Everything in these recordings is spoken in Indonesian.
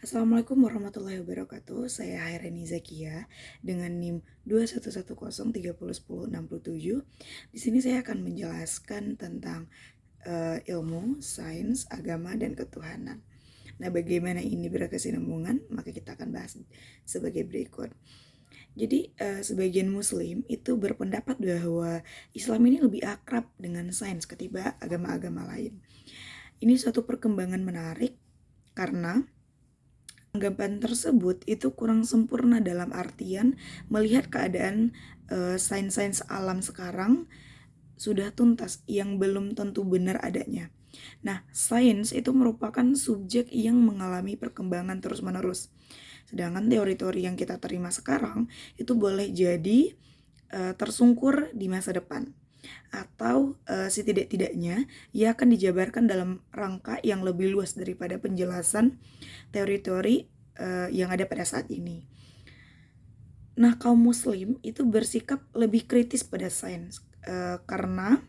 Assalamualaikum warahmatullahi wabarakatuh. Saya Hairani Zakia dengan NIM 21103010607. Di sini saya akan menjelaskan tentang ilmu, sains, agama, dan ketuhanan. Nah, bagaimana ini berkesinambungan? Maka kita akan bahas sebagai berikut. Jadi, sebagian Muslim itu berpendapat bahwa Islam ini lebih akrab dengan sains ketimbang agama-agama lain. Ini suatu perkembangan menarik karena anggapan tersebut itu kurang sempurna dalam artian melihat keadaan sains-sains alam sekarang sudah tuntas yang belum tentu benar adanya. Nah, sains itu merupakan subjek yang mengalami perkembangan terus-menerus. Sedangkan teori-teori yang kita terima sekarang itu boleh jadi tersungkur di masa depan. Atau setidak-tidaknya ia akan dijabarkan dalam rangka yang lebih luas daripada penjelasan teori-teori yang ada pada saat ini. Nah, kaum muslim itu bersikap lebih kritis pada sains karena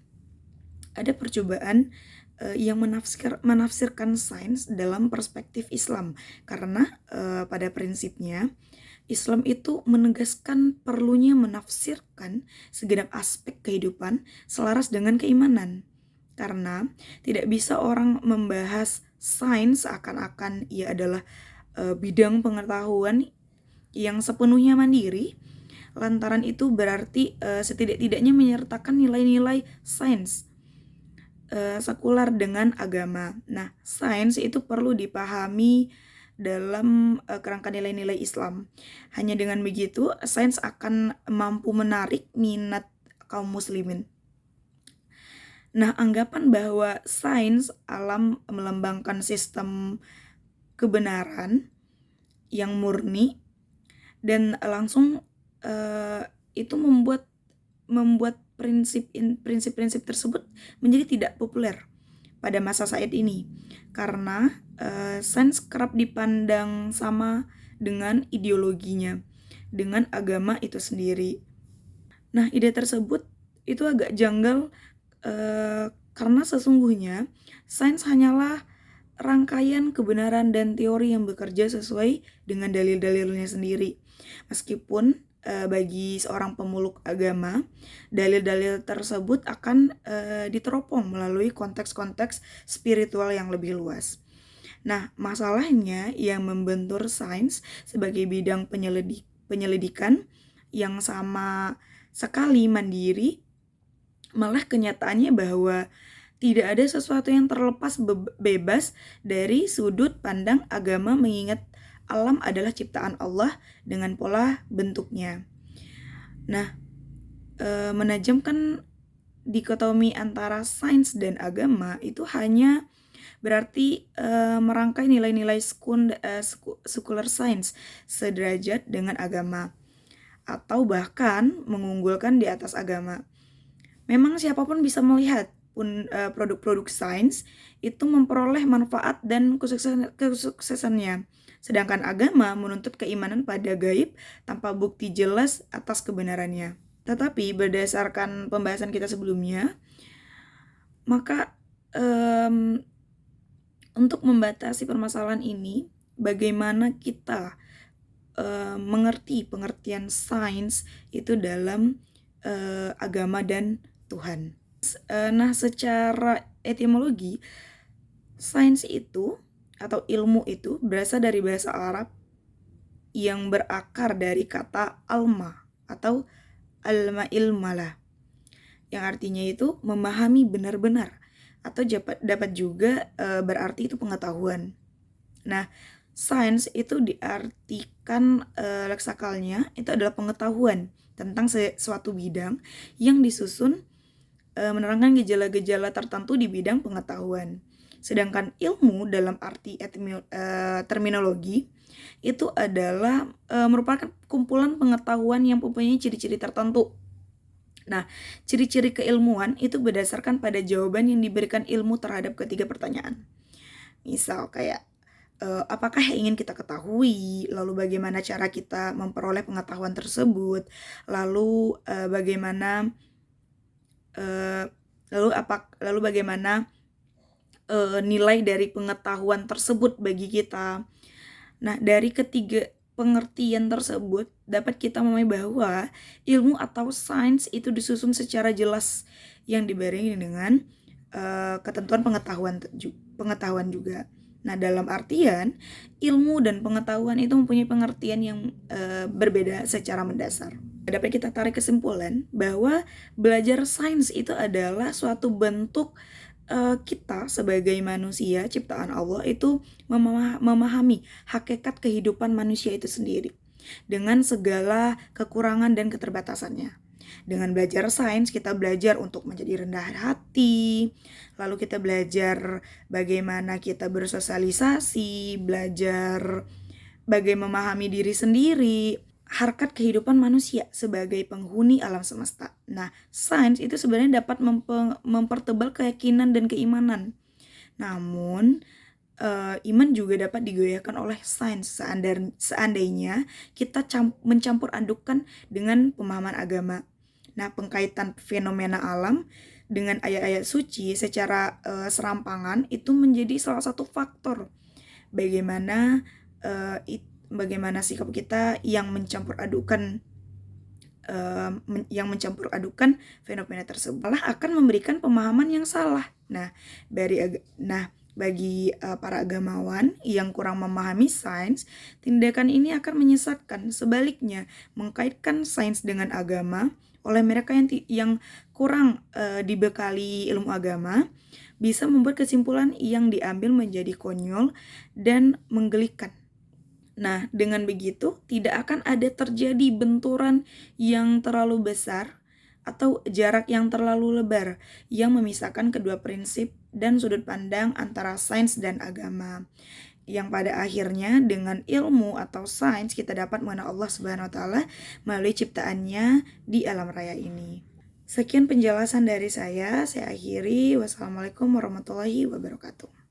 ada percobaan yang menafsirkan sains dalam perspektif Islam. Karena pada prinsipnya Islam itu menegaskan perlunya menafsirkan segenap aspek kehidupan selaras dengan keimanan. Karena tidak bisa orang membahas sains seakan-akan ia adalah bidang pengetahuan yang sepenuhnya mandiri. Lantaran itu berarti setidak-tidaknya menyertakan nilai-nilai sains sekular dengan agama. Nah, sains itu perlu dipahami dalam kerangka nilai-nilai Islam. Hanya dengan begitu, sains akan mampu menarik minat kaum muslimin. Nah, anggapan bahwa sains alam melambangkan sistem kebenaran yang murni dan langsung itu membuat prinsip-prinsip tersebut menjadi tidak populer pada masa saat ini karena sains kerap dipandang sama dengan ideologinya, dengan agama itu sendiri. Nah, ide tersebut itu agak janggal karena sesungguhnya sains hanyalah rangkaian kebenaran dan teori yang bekerja sesuai dengan dalil-dalilnya sendiri. Meskipun bagi seorang pemeluk agama, dalil-dalil tersebut akan diteropong melalui konteks-konteks spiritual yang lebih luas. Nah, masalahnya yang membentur sains sebagai bidang penyelidikan yang sama sekali mandiri, malah kenyataannya bahwa tidak ada sesuatu yang terlepas bebas dari sudut pandang agama mengingat alam adalah ciptaan Allah dengan pola bentuknya. Nah, menajamkan dikotomi antara sains dan agama itu hanya berarti merangkai nilai-nilai secular science sederajat dengan agama atau bahkan mengunggulkan di atas agama. Memang siapapun bisa melihat produk-produk sains itu memperoleh manfaat dan kesuksesannya. Sedangkan agama menuntut keimanan pada gaib tanpa bukti jelas atas kebenarannya. Tetapi berdasarkan pembahasan kita sebelumnya, maka untuk membatasi permasalahan ini, bagaimana kita mengerti pengertian sains itu dalam agama dan Tuhan. Nah, secara etimologi, sains itu atau ilmu itu berasal dari bahasa Arab yang berakar dari kata alma atau alma ilmalah, yang artinya itu memahami benar-benar atau dapat juga berarti itu pengetahuan. Nah, sains itu diartikan leksakalnya itu adalah pengetahuan tentang suatu bidang yang disusun menerangkan gejala-gejala tertentu di bidang pengetahuan. Sedangkan ilmu dalam arti terminologi itu adalah merupakan kumpulan pengetahuan yang mempunyai ciri-ciri tertentu. Nah, ciri-ciri keilmuan itu berdasarkan pada jawaban yang diberikan ilmu terhadap ketiga pertanyaan. Misal kayak apakah yang ingin kita ketahui, lalu bagaimana cara kita memperoleh pengetahuan tersebut, lalu bagaimana lalu bagaimana nilai dari pengetahuan tersebut bagi kita. Nah, dari ketiga pengertian tersebut dapat kita memahami bahwa ilmu atau sains itu disusun secara jelas yang dibarengi dengan ketentuan pengetahuan juga. Nah, dalam artian ilmu dan pengetahuan itu mempunyai pengertian yang berbeda secara mendasar. Dapat kita tarik kesimpulan bahwa belajar sains itu adalah suatu bentuk kita sebagai manusia ciptaan Allah itu memahami hakikat kehidupan manusia itu sendiri dengan segala kekurangan dan keterbatasannya. Dengan belajar sains kita belajar untuk menjadi rendah hati, lalu kita belajar bagaimana kita bersosialisasi, belajar bagaimana memahami diri sendiri, harkat kehidupan manusia sebagai penghuni alam semesta. Nah, sains itu sebenarnya dapat mempertebal keyakinan dan keimanan. Namun, iman juga dapat digoyahkan oleh sains seandainya kita mencampur adukan dengan pemahaman agama. Nah, pengkaitan fenomena alam dengan ayat-ayat suci secara serampangan itu menjadi salah satu faktor bagaimana sikap kita yang mencampur adukan fenomena tersebut malah akan memberikan pemahaman yang salah. Bagi para agamawan yang kurang memahami sains, tindakan ini akan menyesatkan. Sebaliknya, mengkaitkan sains dengan agama oleh mereka yang kurang dibekali ilmu agama bisa membuat kesimpulan yang diambil menjadi konyol dan menggelikan. Nah, dengan begitu tidak akan ada terjadi benturan yang terlalu besar atau jarak yang terlalu lebar yang memisahkan kedua prinsip dan sudut pandang antara sains dan agama. Yang pada akhirnya dengan ilmu atau sains kita dapat mengenal Allah Subhanahu wa taala melalui ciptaannya di alam raya ini. Sekian penjelasan dari saya akhiri. Wassalamualaikum warahmatullahi wabarakatuh.